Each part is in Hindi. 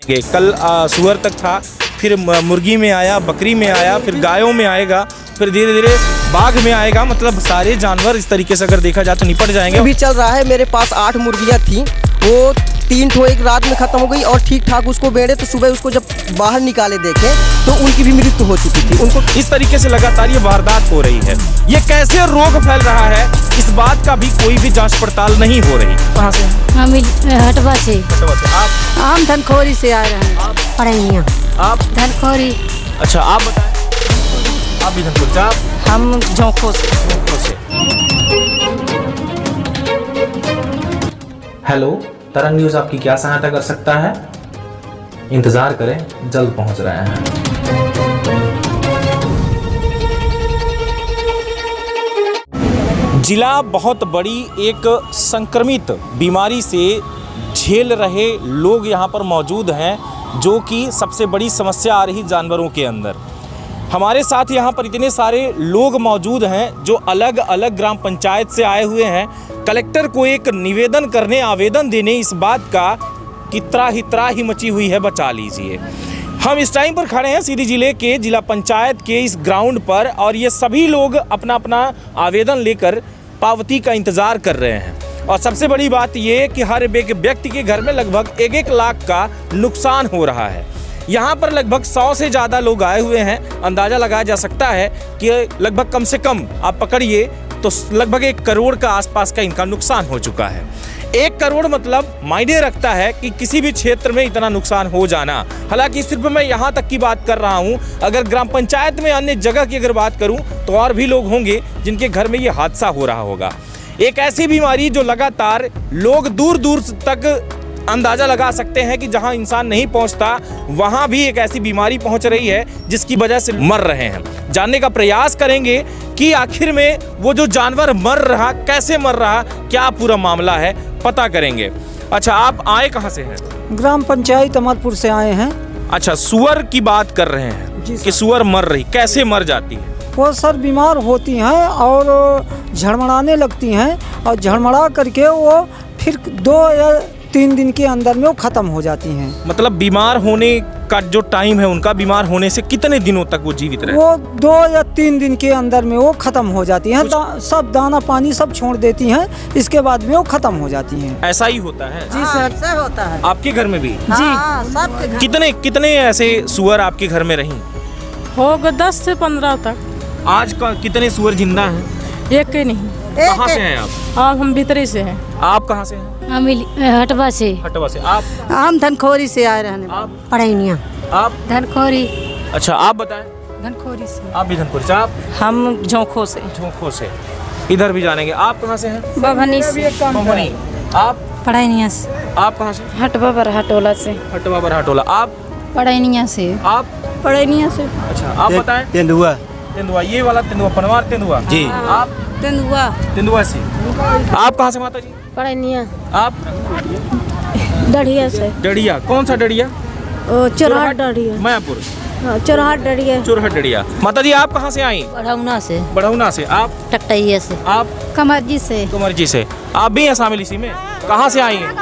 कल सुअर तक था, फिर मुर्गी में आया, बकरी में आया, फिर गायों में आएगा, फिर धीरे धीरे बाघ में आएगा। मतलब सारे जानवर इस तरीके से अगर देखा जाए तो निपट जाएंगे। भी चल रहा है। मेरे पास 8 मुर्गियाँ थी, वो 3 ठो एक रात में ख़त्म हो गई और ठीक ठाक उसको बेड़े तो सुबह उसको जब बाहर निकाले देखे तो उनकी भी मृत्यु हो चुकी थी। उनको इस तरीके से लगातार ये वारदात हो रही है। ये कैसे रोग फैल रहा है, इस बात का भी कोई भी जांच पड़ताल नहीं हो रही। कहाँ से? हम हटवा से। हटवा से। आप? हम धनखोरी से आ रहे हैं। पढ़ैया। आप? धनखोरी। अच्छा, आप बताएं। आप भी धनखोरी से? आप? हम झोंको से। हेलो, तरंग न्यूज़ आपकी क्या सहायता कर सकता है? इंतजार करें, जल्द पहुंच रहे हैं। जिला बहुत बड़ी एक संक्रमित बीमारी से झेल रहे लोग यहाँ पर मौजूद हैं, जो कि सबसे बड़ी समस्या आ रही जानवरों के अंदर। हमारे साथ यहाँ पर इतने सारे लोग मौजूद हैं जो अलग अलग ग्राम पंचायत से आए हुए हैं कलेक्टर को एक निवेदन करने, आवेदन देने इस बात का कि त्राही मची हुई है, बचा लीजिए। हम इस टाइम पर खड़े हैं सीधी जिले के जिला पंचायत के इस ग्राउंड पर और ये सभी लोग अपना अपना आवेदन लेकर पावती का इंतज़ार कर रहे हैं। और सबसे बड़ी बात ये कि हर एक व्यक्ति के घर में लगभग 1-1 लाख का नुकसान हो रहा है। यहाँ पर लगभग 100 से ज़्यादा लोग आए हुए हैं। अंदाज़ा लगाया जा सकता है कि लगभग कम से कम आप पकड़िए तो लगभग 1 करोड़ का आसपास का इनका नुकसान हो चुका है। 1 करोड़ मतलब मायने रखता है कि किसी भी क्षेत्र में इतना नुकसान हो जाना। हालांकि सिर्फ मैं यहाँ तक की बात कर रहा हूँ, अगर ग्राम पंचायत में अन्य जगह की अगर बात करूँ तो और भी लोग होंगे जिनके घर में ये हादसा हो रहा होगा। एक ऐसी बीमारी जो लगातार लोग दूर दूर तक अंदाज़ा लगा सकते हैं कि जहां इंसान नहीं पहुंचता वहां भी एक ऐसी बीमारी पहुंच रही है जिसकी वजह से मर रहे हैं। जानने का प्रयास करेंगे कि आखिर में वो जो जानवर मर रहा, कैसे मर रहा, क्या पूरा मामला है, पता करेंगे। अच्छा, आप आए कहां से हैं? ग्राम पंचायत अमरपुर से आए हैं। अच्छा, सुअर की बात कर रहे हैं कि सुअर मर रही, कैसे मर जाती है? वो सर बीमार होती हैं और झड़मड़ाने लगती हैं और झड़मड़ा करके वो फिर 2 या 3 दिन के अंदर में वो ख़त्म हो जाती हैं। मतलब बीमार होने का जो टाइम है उनका, बीमार होने से कितने दिनों तक वो जीवित रहे? वो 2 या 3 दिन के अंदर में वो ख़त्म हो जाती हैं। सब दाना पानी सब छोड़ देती हैं, इसके बाद में वो ख़त्म हो जाती हैं। ऐसा ही होता है? जी सर, ऐसा होता है। आपके घर में भी? जी, सबके घर। कितने ऐसे सुअर आपके घर में रही? होगा 10 से 15 तक। आज का कितने सुअर जिंदा हैं? एक ही नहीं। कहाँ से हैं आप? हम भीतरी से हैं। आप कहाँ से हैं? हम हटवा से। हटवा से। आप? हम धनखोरी से आ रहे हैं। आप? पढ़ैया। आप? धनखोरी। अच्छा, आप बताएं। धनखोरी से। आप भी धनखोरी से? आप? हम झोंको से। झोंको से। इधर भी जानेंगे। आप कहाँ से हैं? बभनी से। बभनी। आप? पढ़ैया से। आप कहाँ से? हटवा बरहटोला से। हटवा बरहटोला। आप? पढ़ैया से। आप? पढ़ैया से। अच्छा, आप बताएं। तेंदुआ। तेंदुआ, ये वाला तेंदुआ, पनवार तेंदुआ जी। आप? तेंदुआ। तेंदुआ से। आप कहाँ से माता जी? पढ़ैया। आप? डढ़िया से। डढ़िया। कौन सा डढ़िया? चोरहट डढ़िया। मायापुर। चोरहट डढ़िया। चोरहट डढ़िया। माता जी, आप कहाँ से आई? बढ़ौना से। बढ़ौना से। आप? टकटैया से। आप? कमरजी से। कुंवरजी से। आप भी हैं शामिल इसी में? कहाँ से आई हैं?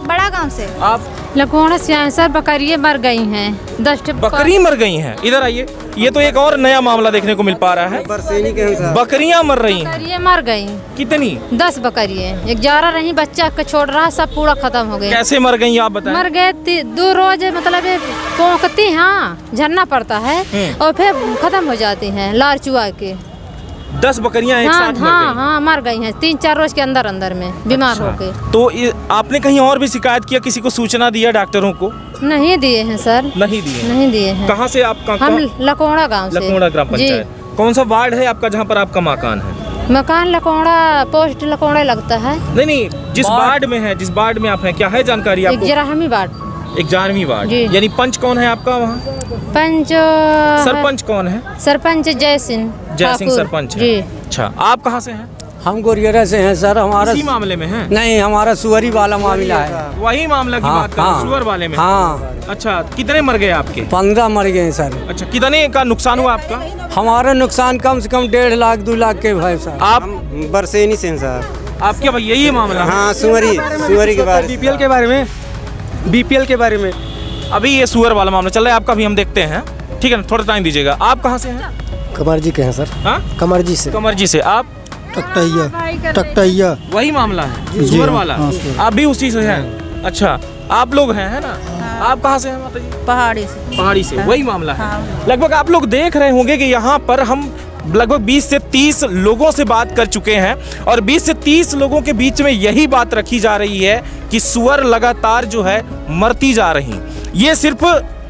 बड़ा गांव से। आप? लखोड़ा से आए सर, बकरियाँ मर गई हैं। 10 बकरी मर गई हैं? इधर आइए, ये तो एक और नया मामला देखने को मिल पा रहा है। बकरियां मर रही हैं। बकरियाँ मर गई। कितनी? 10 बकरियाँ। 11 रही, बच्चा को छोड़ रहा, सब पूरा खत्म हो गया। कैसे मर गई आप बताएं? मर गए 2 रोज, मतलब पोंकती, हाँ झरना पड़ता है और फिर खत्म हो जाती हैं लार चुआ के। 10 बकरियां एक साथ मर गई? हाँ, मर गई हैं 3-4 रोज के अंदर में बीमार हो गए। तो आपने कहीं और भी शिकायत किया, किसी को सूचना दिया डॉक्टरों को? नहीं दिए हैं सर। नहीं दिए? नहीं दिए हैं। कहाँ से आप? हम लकोड़ा गाँव से। लकोड़ा ग्राम पंचायत। कौन सा वार्ड है आपका जहाँ पर आपका मकान है? मकान लकोड़ा, पोस्ट लकोड़ा लगता है। नहीं, जिस वार्ड में है, जिस वार्ड में आप हैं, क्या है जानकारी आपको? 11वीं वार्ड। 11वीं वार्ड। यानी पंच कौन है आपका वहाँ? पंच सरपंच कौन है? सरपंच जय सिंह सरपंच है। अच्छा, आप कहाँ से हैं? हम गोरियरा से हैं सर। हमारा इसी मामले में है? नहीं, हमारा सुअरी वाला मामला है। वही मामला की बात कर रहे हैं, सुअर वाले में? हाँ। अच्छा, कितने मर गए आपके? 15 मर गए सर। अच्छा, कितने का नुकसान हुआ आपका? हमारा नुकसान कम से कम 1.5 लाख 2 लाख के भाई सर। आप? बरसेनी से साहब। आपके भाई यही मामला? हाँ, सुअरी के बारे में। बीपीएल के बारे में अभी ये सुअर वाला मामला चल रहा है आपका, भी हम देखते हैं, ठीक है ना, थोड़ा टाइम दीजिएगा। आप कहाँ से हैं? कमरजी के हैं सर। हाँ, कमरजी से। कमरजी से। आप? टकटैया। वही मामला है, जी सुअर हाँ, वाला। हाँ, सुअर। आप भी उसी से हैं? अच्छा, आप लोग हैं, है ना? आप कहाँ से हैं माता जी? पहाड़ी से। पहाड़ी से। वही मामला है। लगभग आप लोग देख रहे होंगे कि यहाँ पर हम लगभग 20 से 30 लोगों से बात कर चुके हैं और 20 से 30 लोगों के बीच में यही बात रखी जा रही है कि सुअर लगातार जो है मरती जा रही। ये सिर्फ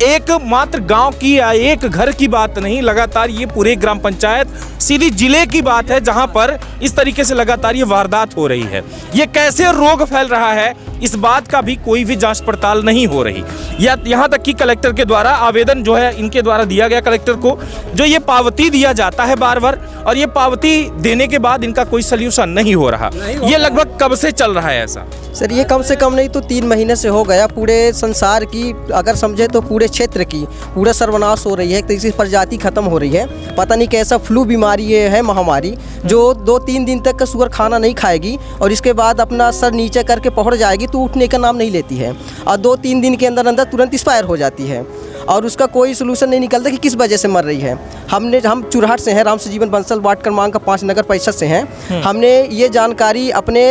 एक मात्र गांव की या एक घर की बात नहीं, लगातार ये पूरे ग्राम पंचायत सीधी जिले की बात है जहां पर इस तरीके से लगातार ये वारदात हो रही है। ये कैसे रोग फैल रहा है इस बात का भी कोई भी जांच पड़ताल नहीं हो रही। या यहाँ तक कि कलेक्टर के द्वारा आवेदन जो है इनके द्वारा दिया गया कलेक्टर को, जो ये पावती दिया जाता है बार बार, और ये पावती देने के बाद इनका कोई सल्यूशन नहीं हो रहा। ये लगभग कब से चल रहा है ऐसा? सर ये कम से कम नहीं तो 3 महीने से हो गया। पूरे संसार की अगर समझे तो पूरे क्षेत्र की पूरा सर्वनाश हो रही है, किसी प्रजाति खत्म हो रही है। पता नहीं कैसा फ्लू बीमारी ये है, महामारी, जो 2-3 दिन तक का सुअर खाना नहीं खाएगी और इसके बाद अपना सर नीचे करके पहुंच जाएगी तो उठने का नाम नहीं लेती है और 2-3 दिन के अंदर अंदर तुरंत एक्सपायर हो जाती है और उसका कोई सोल्यूशन नहीं निकलता कि किस वजह से मर रही है। हम चुरहट से हैं, राम से जीवन बंसल, वार्ड क्रमांक 5 नगर परिषद से हैं। हमने ये जानकारी अपने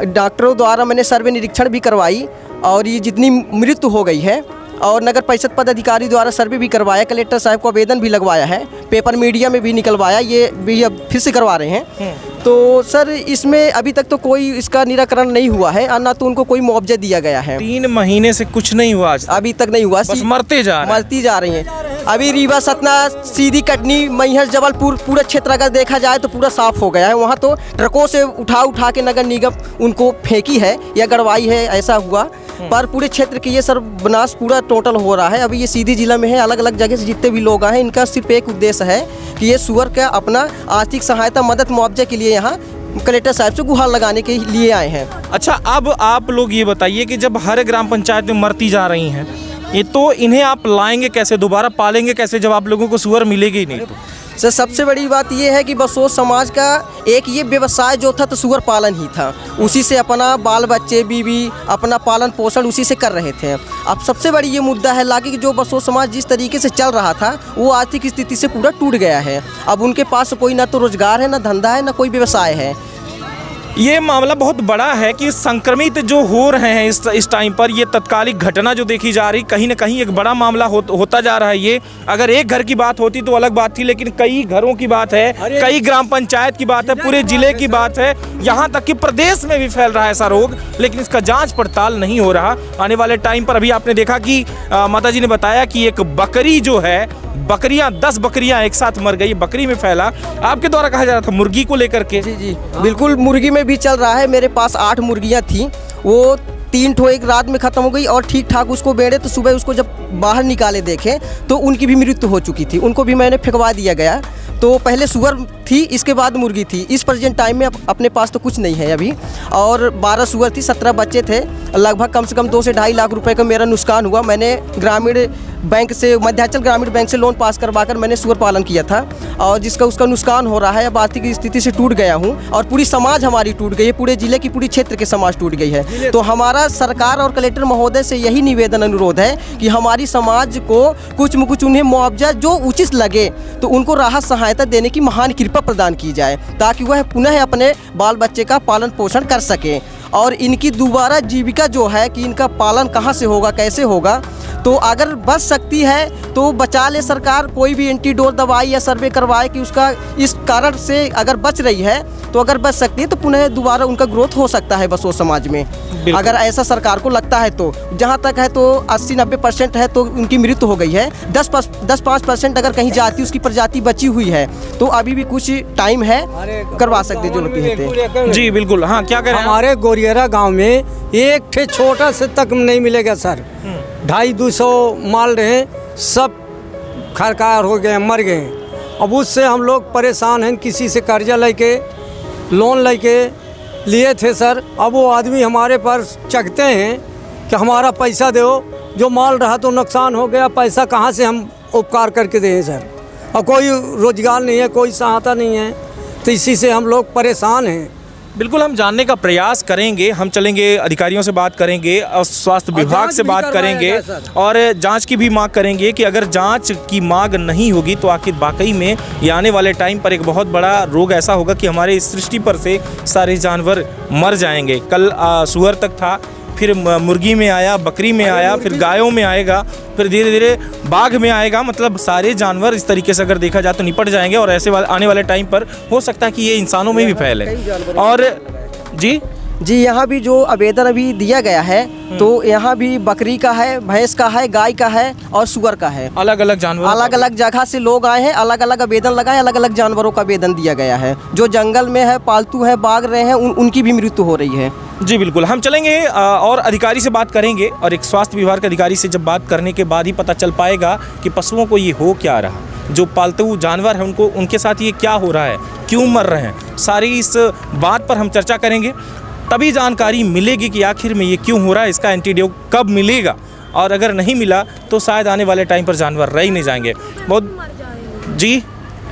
डॉक्टरों द्वारा मैंने सर्वे निरीक्षण भी करवाई और ये जितनी मृत्यु हो गई है और नगर परिषद पदाधिकारी द्वारा सर्वे भी करवाया, कलेक्टर साहब को आवेदन भी लगवाया है, पेपर मीडिया में भी निकलवाया, ये भी अब फिर से करवा रहे हैं। तो सर इसमें अभी तक तो कोई इसका निराकरण नहीं हुआ है और ना तो उनको कोई मुआवजा दिया गया है। 3 महीने से कुछ नहीं हुआ आज तक? अभी तक नहीं हुआ, बस मरती जा रही हैं। अभी रीवा, सतना, सीधी, कटनी, मैहर, जबलपुर पूरा क्षेत्र अगर देखा जाए तो पूरा साफ हो गया है। वहाँ तो ट्रकों से उठा के नगर निगम उनको फेंकी है या गड़वाई है, ऐसा हुआ। पर पूरे क्षेत्र के ये सर्वनाश पूरा टोटल हो रहा है। अभी ये सीधी जिला में है, अलग अलग जगह से जितने भी लोग आए हैं, इनका सिर्फ एक उद्देश्य है कि ये सुअर का अपना आर्थिक सहायता मदद मुआवजे के लिए यहाँ कलेक्टर साहब से गुहार लगाने के लिए आए हैं। अच्छा, अब आप लोग ये बताइए कि जब हर ग्राम पंचायत में मरती जा रही हैं, ये तो इन्हें आप लाएंगे कैसे, दोबारा पालेंगे कैसे जब आप लोगों को सुअर मिलेगी ही नहीं? तो सर सबसे बड़ी बात यह है कि बसोस समाज का एक ये व्यवसाय जो था तो सुअर पालन ही था, उसी से अपना बाल बच्चे बीवी अपना पालन पोषण उसी से कर रहे थे। अब सबसे बड़ी ये मुद्दा है लागे कि जो बसोस समाज जिस तरीके से चल रहा था वो आर्थिक स्थिति से पूरा टूट गया है। अब उनके पास कोई ना तो रोजगार है, ना धंधा है, ना कोई व्यवसाय है। ये मामला बहुत बड़ा है कि संक्रमित जो हो रहे हैं इस टाइम पर, ये तत्कालिक घटना जो देखी जा रही, कहीं ना कहीं एक बड़ा मामला होता जा रहा है। ये अगर एक घर की बात होती तो अलग बात थी, लेकिन कई घरों की बात है, कई ग्राम पंचायत की बात है, पूरे जिले की बात है, यहाँ तक कि प्रदेश में भी फैल रहा है ऐसा रोग, लेकिन इसका जांच पड़ताल नहीं हो रहा। आने वाले टाइम पर अभी आपने देखा कि माता जी ने बताया कि एक बकरी जो है, बकरियां 10 बकरियां एक साथ मर गई, बकरी में फैला। आपके द्वारा कहा जा रहा था मुर्गी को लेकर के? जी बिल्कुल, मुर्गी में भी चल रहा है। मेरे पास 8 मुर्गियां थी, वो 3 ठो एक रात में ख़त्म हो गई और ठीक ठाक उसको बेड़े तो सुबह उसको जब बाहर निकाले देखे तो उनकी भी मृत्यु हो चुकी थी, उनको भी मैंने फेंकवा दिया गया। तो पहले सुअर थी, इसके बाद मुर्गी थी। इस प्रेजेंट टाइम में अपने पास तो कुछ नहीं है अभी। और 12 सुअर थी, 17 बच्चे थे, लगभग कम से कम 2 से ढाई लाख रुपए का मेरा नुकसान हुआ। मैंने ग्रामीण बैंक से, मध्यांचल ग्रामीण बैंक से लोन पास करवाकर मैंने सुअर पालन किया था और जिसका उसका नुकसान हो रहा है। अब आर्थिक स्थिति से टूट गया हूँ और पूरी समाज हमारी टूट गई है, पूरे जिले की पूरी क्षेत्र के समाज टूट गई है। तो हमारा सरकार और कलेक्टर महोदय से यही निवेदन अनुरोध है कि हमारी समाज को कुछ न कुछ उन्हें मुआवजा जो उचित लगे तो उनको राहत सहायता देने की महान कृपा प्रदान की जाए ताकि वह पुनः अपने बाल बच्चे का पालन पोषण कर सके। और इनकी दोबारा जीविका जो है कि इनका पालन कहाँ से होगा, कैसे होगा, तो अगर बच सकती है तो बचा ले सरकार, कोई भी एंटीडोट दवाई या सर्वे करवाए कि उसका इस कारण से अगर बच रही है तो अगर बच सकती है तो पुनः दोबारा उनका ग्रोथ हो सकता है बसों समाज में। अगर ऐसा सरकार को लगता है तो, जहाँ तक है तो 80-90% है तो उनकी मृत्यु हो गई है। 10-5% अगर कहीं जाति उसकी प्रजाति बची हुई है तो अभी भी कुछ टाइम है, करवा सकते जो लोग हैं। जी बिल्कुल। हाँ, क्या करें? हमारे गोरियरा गांव में एक ठे छोटा से तक नहीं मिलेगा सर। 250 माल रहे, सब खरकार हो गए, मर गए। अब उससे हम लोग परेशान हैं, किसी से कर्जा लेके लोन लेके लिए थे सर। अब वो आदमी हमारे पर चखते हैं कि हमारा पैसा दो, जो माल रहा तो नुकसान हो गया, पैसा कहाँ से हम उपकार करके दें सर। और कोई रोजगार नहीं है, कोई सहायता नहीं है, तो इसी से हम लोग परेशान हैं। बिल्कुल हम जानने का प्रयास करेंगे, हम चलेंगे, अधिकारियों से बात करेंगे और स्वास्थ्य विभाग से बात करेंगे और जांच की भी मांग करेंगे कि अगर जांच की मांग नहीं होगी तो आखिर वाकई में ये आने वाले टाइम पर एक बहुत बड़ा रोग ऐसा होगा कि हमारे इस सृष्टि पर से सारे जानवर मर जाएंगे। कल सूअर तक था, फिर मुर्गी में आया, बकरी में आया, फिर गायों में आएगा, फिर धीरे धीरे बाघ में आएगा। मतलब सारे जानवर इस तरीके से अगर देखा जाए तो निपट जाएंगे और ऐसे आने वाले टाइम पर हो सकता है कि ये इंसानों में भी फैले। और जी यहाँ भी जो आवेदन अभी दिया गया है तो यहाँ भी बकरी का है, भैंस का है, गाय का है और सुअर का है। अलग अलग जानवर, अलग अलग जगह से लोग आए हैं, अलग अलग आवेदन लगाए, अलग अलग जानवरों का आवेदन दिया गया है। जो जंगल में है, पालतू है, भाग रहे हैं, उनकी भी मृत्यु हो रही है। जी बिल्कुल, हम चलेंगे और अधिकारी से बात करेंगे और एक स्वास्थ्य विभाग के अधिकारी से जब बात करने के बाद ही पता चल पाएगा कि पशुओं को ये हो क्या रहा, जो पालतू जानवर हैं उनको, उनके साथ ये क्या हो रहा है, क्यों मर रहे हैं। सारी इस बात पर हम चर्चा करेंगे, तभी जानकारी मिलेगी कि आखिर में ये क्यों हो रहा है, इसका एंटीडोट कब मिलेगा और अगर नहीं मिला तो शायद आने वाले टाइम पर जानवर रह ही नहीं जाएंगे। बहुत जी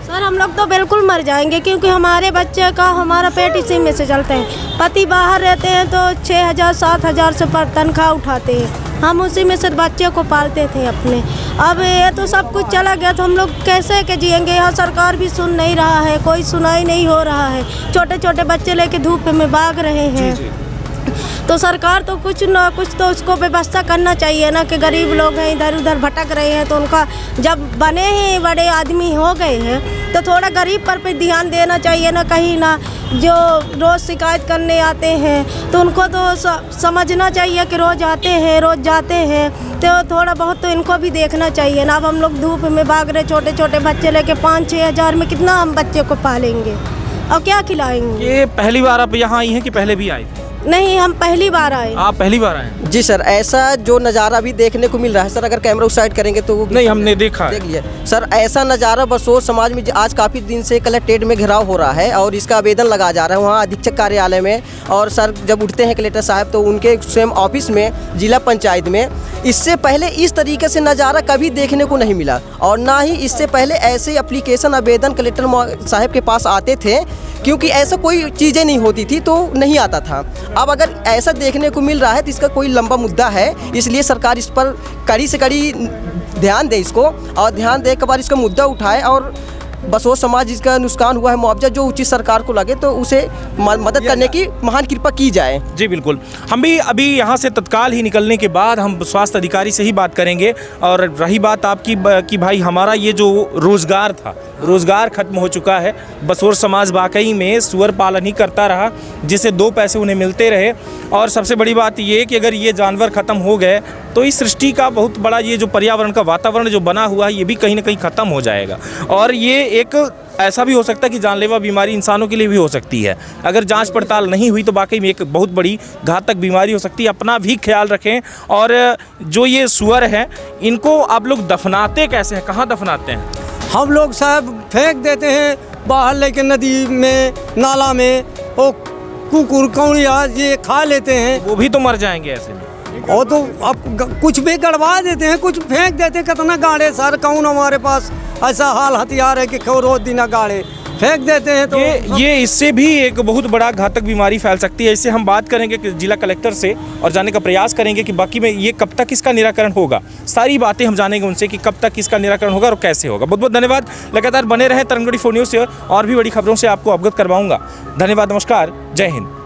सर, हम लोग तो बिल्कुल मर जाएंगे क्योंकि हमारे बच्चे का हमारा पेट इसी में से चलता है। पति बाहर रहते हैं तो 6,000-7,000 से पर तनख्वाह उठाते हैं, हम उसी में से बच्चे को पालते थे अपने। अब ये तो सब कुछ चला गया तो हम लोग कैसे के जिएंगे। यहाँ सरकार भी सुन नहीं रहा है, कोई सुनाई नहीं हो रहा है। छोटे छोटे बच्चे लेके धूप में भाग रहे हैं। तो सरकार तो कुछ ना कुछ तो उसको व्यवस्था करना चाहिए ना, कि गरीब लोग हैं इधर उधर भटक रहे हैं। तो उनका जब बने ही बड़े आदमी हो गए हैं तो थोड़ा गरीब पर भी ध्यान देना चाहिए ना। कहीं ना जो रोज़ शिकायत करने आते हैं तो उनको तो समझना चाहिए कि रोज़ आते हैं, रोज़ जाते हैं, तो थोड़ा बहुत तो इनको भी देखना चाहिए ना। अब हम लोग धूप में भाग रहे, छोटे छोटे बच्चे लेके 5-6 हज़ार में कितना हम बच्चे को पालेंगे और क्या खिलाएंगे। ये पहली बार आप यहाँ आई हैं कि पहले भी आए थे? नहीं, हम पहली बार आए। आप पहली बार आए? जी सर, ऐसा जो नज़ारा अभी देखने को मिल रहा है सर, अगर कैमरा उस साइड करेंगे तो नहीं, हमने देखा देख लिया सर। ऐसा नज़ारा बसोर समाज में आज काफ़ी दिन से कलेक्ट्रेट में घेराव हो रहा है और इसका आवेदन लगा जा रहा है वहाँ अधीक्षक कार्यालय में। और सर जब उठते हैं कलेक्टर साहब तो उनके स्वयं ऑफिस में, जिला पंचायत में। इससे पहले इस तरीके से नज़ारा कभी देखने को नहीं मिला और ना ही इससे पहले ऐसे एप्लीकेशन आवेदन कलेक्टर साहब के पास आते थे, क्योंकि ऐसा कोई चीज़ें नहीं होती थी तो नहीं आता था। अब अगर ऐसा देखने को मिल रहा है तो इसका कोई लंबा मुद्दा है, इसलिए सरकार इस पर कड़ी से कड़ी ध्यान दे इसको और ध्यान दे के बाद इसका मुद्दा उठाए और बसोर समाज जिसका नुकसान हुआ है मुआवजा जो उचित सरकार को लगे तो उसे मदद करने की महान कृपा की जाए। जी बिल्कुल, हम भी अभी यहाँ से तत्काल ही निकलने के बाद हम स्वास्थ्य अधिकारी से ही बात करेंगे। और रही बात आपकी कि भाई हमारा ये जो रोज़गार था, रोज़गार खत्म हो चुका है। बसोर समाज वाकई में सुअर पालन ही करता रहा जिससे 2 पैसे उन्हें मिलते रहे। और सबसे बड़ी बात ये कि अगर ये जानवर ख़त्म हो गए तो इस सृष्टि का बहुत बड़ा ये जो पर्यावरण का वातावरण जो बना हुआ है ये भी कहीं ना कहीं ख़त्म हो जाएगा। और ये एक ऐसा भी हो सकता है कि जानलेवा बीमारी इंसानों के लिए भी हो सकती है। अगर जांच पड़ताल नहीं हुई तो वाकई में एक बहुत बड़ी घातक बीमारी हो सकती है। अपना भी ख्याल रखें। और जो ये सुअर हैं इनको आप लोग दफनाते कैसे हैं, कहाँ दफनाते हैं? हम लोग साहब फेंक देते हैं बाहर लेके, नदी में, नाला में। वो कुकुर कौड़िया ये खा लेते हैं, वो भी तो मर जाएंगे ऐसे में। और तो अब कुछ भी गड़वा देते हैं, कुछ फेंक देते हैं। कितना गाड़े सर, कौन हमारे पास ऐसा हाल हथियार है कि रोज दिन गाड़े फेंक देते हैं। तो ये इससे भी एक बहुत बड़ा घातक बीमारी फैल सकती है। इससे हम बात करेंगे जिला कलेक्टर से और जानने का प्रयास करेंगे कि बाकी में ये कब तक इसका निराकरण होगा। सारी बातें हम जानेंगे उनसे कि कब तक इसका निराकरण होगा और कैसे होगा। बहुत बहुत धन्यवाद। लगातार बने रहें तरंग 24 न्यूज़ से और भी बड़ी खबरों से आपको अवगत करवाऊंगा। धन्यवाद, नमस्कार, जय हिंद।